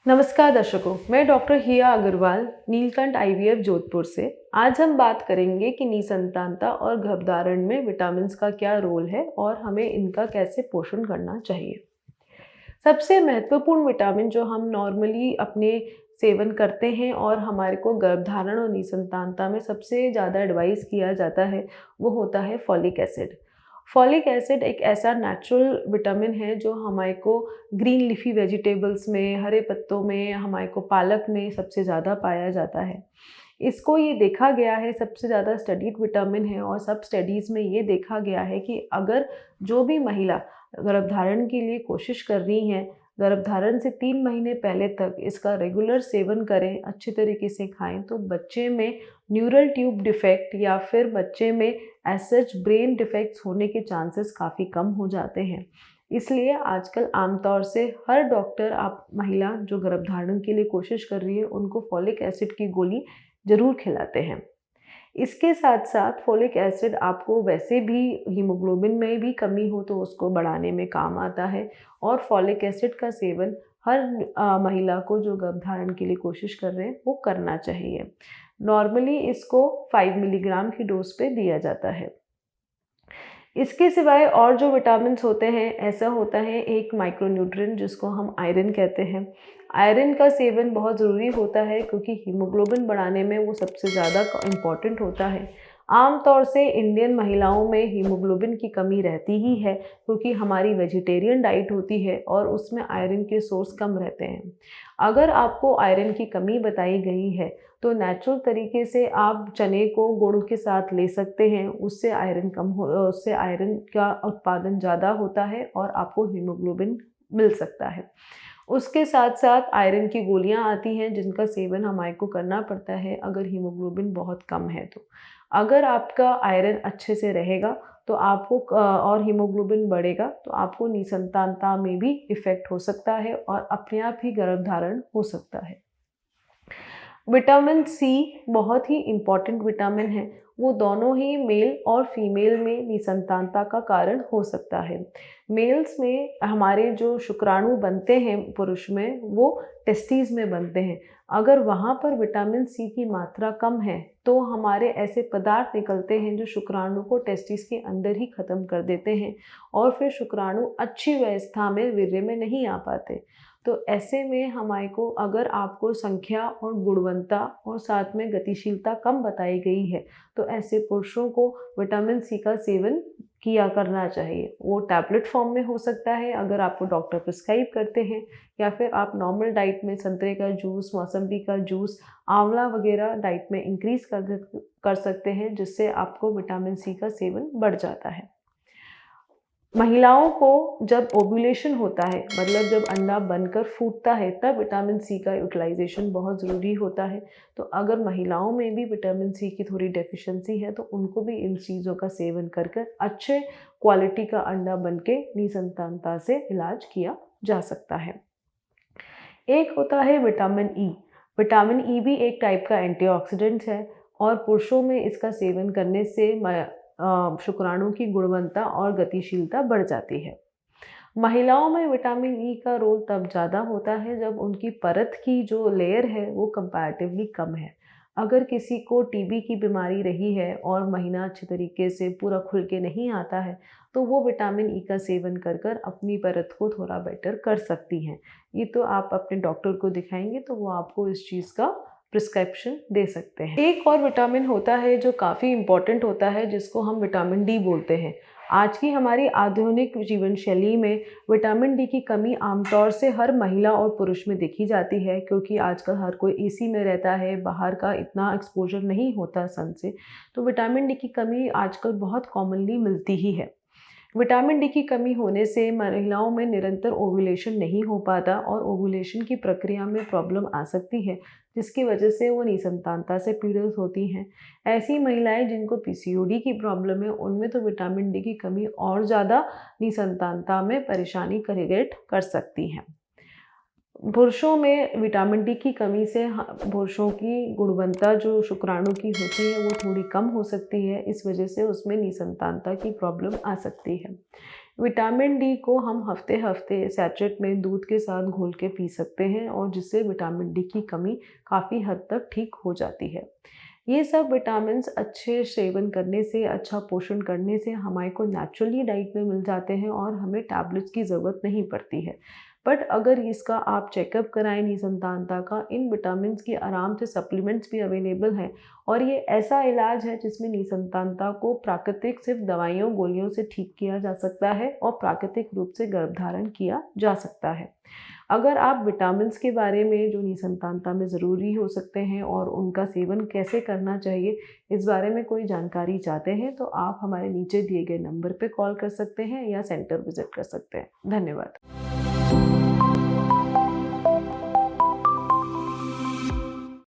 नमस्कार दर्शकों, मैं डॉक्टर हिया अग्रवाल नीलकंठ आईवीएफ जोधपुर से। आज हम बात करेंगे कि निसंतानता और गर्भधारण में विटामिन्स का क्या रोल है और हमें इनका कैसे पोषण करना चाहिए। सबसे महत्वपूर्ण विटामिन जो हम नॉर्मली अपने सेवन करते हैं और हमारे को गर्भधारण और निसंतानता में सबसे ज़्यादा एडवाइस किया जाता है, वो होता है फॉलिक एसिड। फॉलिक एसिड एक ऐसा नेचुरल विटामिन है जो हमारे को ग्रीन लीफी वेजिटेबल्स में, हरे पत्तों में, हमारे को पालक में सबसे ज़्यादा पाया जाता है। इसको ये देखा गया है, सबसे ज़्यादा स्टडीड विटामिन है और सब स्टडीज़ में ये देखा गया है कि अगर जो भी महिला गर्भधारण के लिए कोशिश कर रही हैं, गर्भधारण से 3 महीने पहले तक इसका रेगुलर सेवन करें, अच्छे तरीके से खाएँ, तो बच्चे में न्यूरल ट्यूब डिफेक्ट या फिर बच्चे में एज़ सच ब्रेन डिफेक्ट्स होने के चांसेस काफ़ी कम हो जाते हैं। इसलिए आजकल आमतौर से हर डॉक्टर आप महिला जो गर्भधारण के लिए कोशिश कर रही है, उनको फॉलिक एसिड की गोली ज़रूर खिलाते हैं। इसके साथ-साथ फ़ोलिक एसिड आपको वैसे भी हीमोग्लोबिन में भी कमी हो तो उसको बढ़ाने में काम आता है और फ़ोलिक एसिड का सेवन हर महिला को जो गर्भधारण के लिए कोशिश कर रहे हैं वो करना चाहिए। नॉर्मली इसको 5 मिलीग्राम की डोज़ पे दिया जाता है। इसके सिवाय और जो विटामिन्स होते हैं, ऐसा होता है एक माइक्रोन्यूट्रिएंट जिसको हम आयरन कहते हैं। आयरन का सेवन बहुत ज़रूरी होता है क्योंकि हीमोग्लोबिन बढ़ाने में वो सबसे ज़्यादा इम्पॉर्टेंट होता है। आम तौर से इंडियन महिलाओं में हीमोग्लोबिन की कमी रहती ही है क्योंकि हमारी वेजिटेरियन डाइट होती है और उसमें आयरन के सोर्स कम रहते हैं। अगर आपको आयरन की कमी बताई गई है तो नेचुरल तरीके से आप चने को गुड़ के साथ ले सकते हैं, उससे आयरन का उत्पादन ज़्यादा होता है और आपको हीमोग्लोबिन मिल सकता है। उसके साथ-साथ आयरन की गोलियाँ आती हैं जिनका सेवन हमारे को करना पड़ता है अगर हीमोग्लोबिन बहुत कम है तो। अगर आपका आयरन अच्छे से रहेगा तो आपको और हीमोग्लोबिन बढ़ेगा तो आपको निसंतानता में भी इफ़ेक्ट हो सकता है और अपने आप ही गर्भधारण हो सकता है। विटामिन सी बहुत ही इम्पॉर्टेंट विटामिन है। वो दोनों ही मेल और फीमेल में निसंतानता का कारण हो सकता है। मेल्स में हमारे जो शुक्राणु बनते हैं पुरुष में, वो टेस्टिस में बनते हैं। अगर वहाँ पर विटामिन सी की मात्रा कम है तो हमारे ऐसे पदार्थ निकलते हैं जो शुक्राणु को टेस्टिस के अंदर ही ख़त्म कर देते हैं और फिर शुक्राणु अच्छी अवस्था में वीर्य में नहीं आ पाते। तो ऐसे में हमारे को अगर आपको संख्या और गुणवत्ता और साथ में गतिशीलता कम बताई गई है तो ऐसे पुरुषों को विटामिन सी का सेवन किया करना चाहिए। वो टैबलेट फॉर्म में हो सकता है अगर आपको डॉक्टर प्रिस्क्राइब करते हैं या फिर आप नॉर्मल डाइट में संतरे का जूस, मौसम्बी का जूस, आंवला वगैरह डाइट में इंक्रीज़ कर सकते हैं जिससे आपको विटामिन सी का सेवन बढ़ जाता है। महिलाओं को जब ओव्यूलेशन होता है, मतलब जब अंडा बनकर फूटता है, तब विटामिन सी का यूटिलाइज़ेशन बहुत ज़रूरी होता है। तो अगर महिलाओं में भी विटामिन सी की थोड़ी डेफ़िशिएंसी है तो उनको भी इन चीज़ों का सेवन कर कर अच्छे क्वालिटी का अंडा बन के निसंतानता से इलाज किया जा सकता है। एक होता है विटामिन ई। विटामिन ई भी एक टाइप का एंटीऑक्सीडेंट है और पुरुषों में इसका सेवन करने से शुक्राणु की गुणवत्ता और गतिशीलता बढ़ जाती है। महिलाओं में विटामिन ई का रोल तब ज़्यादा होता है जब उनकी परत की जो लेयर है वो कंपैरेटिवली कम है। अगर किसी को टीबी की बीमारी रही है और महीना अच्छे तरीके से पूरा खुल के नहीं आता है तो वो विटामिन ई का सेवन कर कर अपनी परत को थोड़ा बेटर कर सकती हैं। ये तो आप अपने डॉक्टर को दिखाएंगे तो वो आपको इस चीज़ का प्रिस्क्रिप्शन दे सकते हैं। एक और विटामिन होता है जो काफ़ी इम्पॉर्टेंट होता है जिसको हम विटामिन डी बोलते हैं। आज की हमारी आधुनिक जीवन शैली में विटामिन डी की कमी आमतौर से हर महिला और पुरुष में देखी जाती है क्योंकि आजकल हर कोई एसी में रहता है, बाहर का इतना एक्सपोजर नहीं होता सन से, तो विटामिन डी की कमी आजकल बहुत कॉमनली मिलती ही है। विटामिन डी की कमी होने से महिलाओं में निरंतर ओव्यूलेशन नहीं हो पाता और ओव्यूलेशन की प्रक्रिया में प्रॉब्लम आ सकती है जिसकी वजह से वो निसंतानता से पीड़ित होती हैं। ऐसी महिलाएं जिनको पीसीओडी की प्रॉब्लम है उनमें तो विटामिन डी की कमी और ज़्यादा निसंतानता में परेशानी क्रिएट कर सकती हैं। पुरुषों में विटामिन डी की कमी से पुरुषों की गुणवत्ता जो शुक्राणु की होती है वो थोड़ी कम हो सकती है, इस वजह से उसमें निसंतानता की प्रॉब्लम आ सकती है। विटामिन डी को हम हफ्ते हफ्ते सैचेट में दूध के साथ घोल के पी सकते हैं और जिससे विटामिन डी की कमी काफ़ी हद तक ठीक हो जाती है। ये सब विटामिन्स अच्छे सेवन करने से, अच्छा पोषण करने से हमारे को नेचुरली डाइट में मिल जाते हैं और हमें टैबलेट्स की ज़रूरत नहीं पड़ती है। बट अगर इसका आप चेकअप कराएं निसंतानता का, इन विटामिन्स की आराम से सप्लीमेंट्स भी अवेलेबल हैं और ये ऐसा इलाज है जिसमें निसंतानता को प्राकृतिक सिर्फ दवाइयों गोलियों से ठीक किया जा सकता है और प्राकृतिक रूप से गर्भधारण किया जा सकता है। अगर आप विटामिन्स के बारे में जो निसंतानता में ज़रूरी हो सकते हैं और उनका सेवन कैसे करना चाहिए, इस बारे में कोई जानकारी चाहते हैं तो आप हमारे नीचे दिए गए नंबर पे कॉल कर सकते हैं या सेंटर विज़िट कर सकते हैं। धन्यवाद।